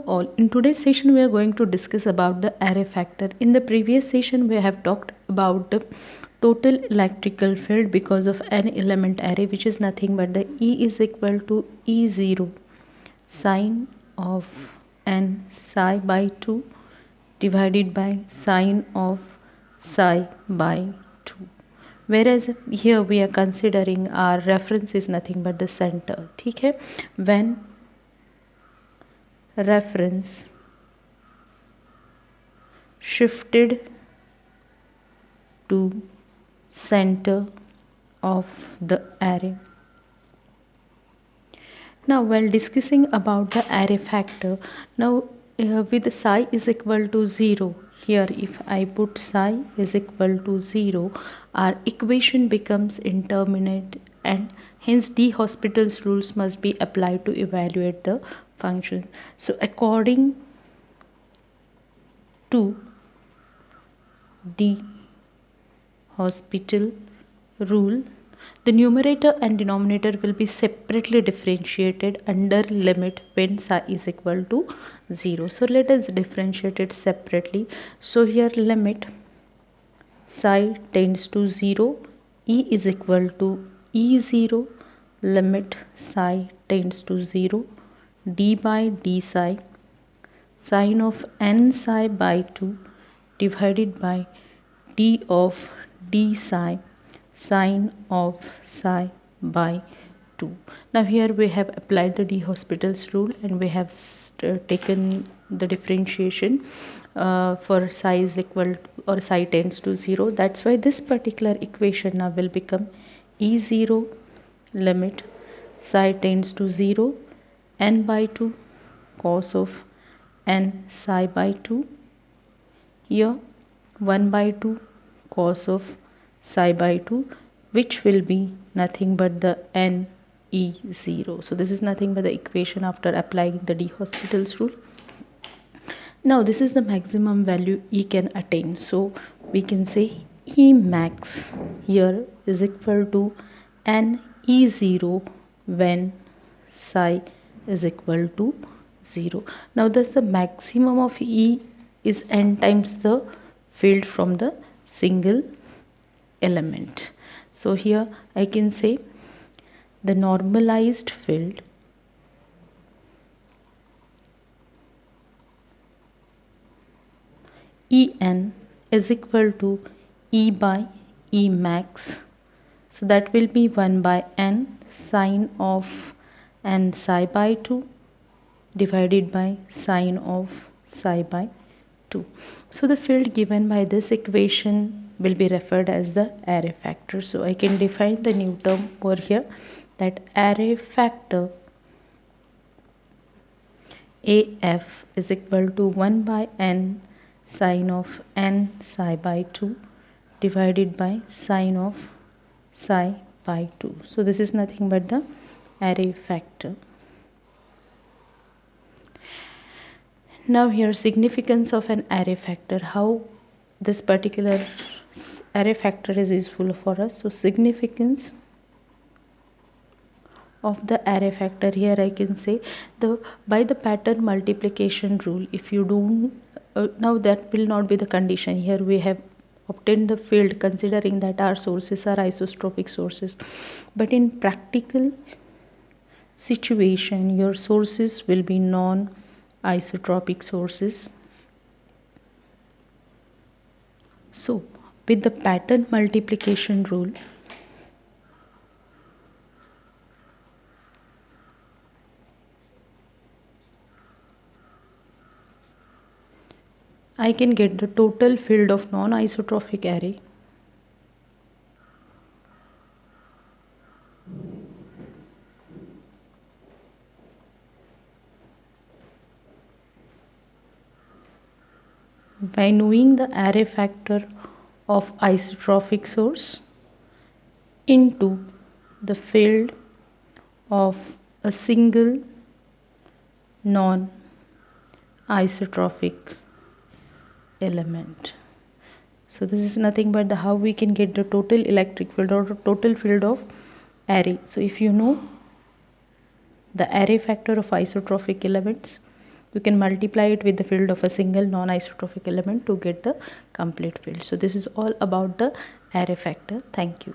all, in today's session we are going to discuss about the array factor. In the previous session we have talked about the total electrical field because of an element array, which is nothing but the E is equal to E0 sine of n psi by 2 divided by sine of psi by 2. Whereas here we are considering our reference is nothing but the center. ठीक है, when reference shifted to center of the array. Now while discussing about the array factor, now with psi is equal to 0, here if I put psi is equal to 0, our equation becomes indeterminate and hence D'Hospital's rules must be applied to evaluate the function. So according to D'Hospital rule, the numerator and denominator will be separately differentiated under limit when psi is equal to 0. So let us differentiate it separately. So here limit psi tends to 0, E is equal to E0 limit psi tends to 0, d by d psi sine of n psi by 2 divided by d of d psi sine of psi by 2. Now here we have applied the D'Hospital's rule and we have taken the differentiation for psi is equal to, or psi tends to 0. That's why this particular equation now will become E0 limit psi tends to 0 n by 2 cos of n psi by 2, here 1 by 2 cos of psi by 2, which will be nothing but the n E0. So this is nothing but the equation after applying the D'Hospital's rule. Now this is the maximum value E can attain. So we can say E max here is equal to n E0 when psi is equal to 0. Now thus the maximum of E is n times the field from the single element. So here I can say the normalized field En is equal to E by E max. So that will be 1 by n sine of n psi by 2 divided by sine of psi by 2. So the field given by this equation will be referred as the array factor. So I can define the new term over here, that array factor AF is equal to 1 by n sine of n psi by 2 divided by sine of psi by 2. So this is nothing but the array factor. Now here significance of an array factor, how this particular array factor is useful for us. So significance of the array factor, here I can say by the pattern multiplication rule, if you don't now that will not be the condition. Here we have obtained the field considering that our sources are isotropic sources, but in practical situation your sources will be non-isotropic sources. So with the pattern multiplication rule, I can get the total field of non-isotropic array by knowing the array factor of isotropic source into the field of a single non-isotropic element. So this is nothing but how we can get the total electric field or total field of array. So if you know the array factor of isotropic elements, you can multiply it with the field of a single non-isotropic element to get the complete field. So this is all about the array factor. Thank you.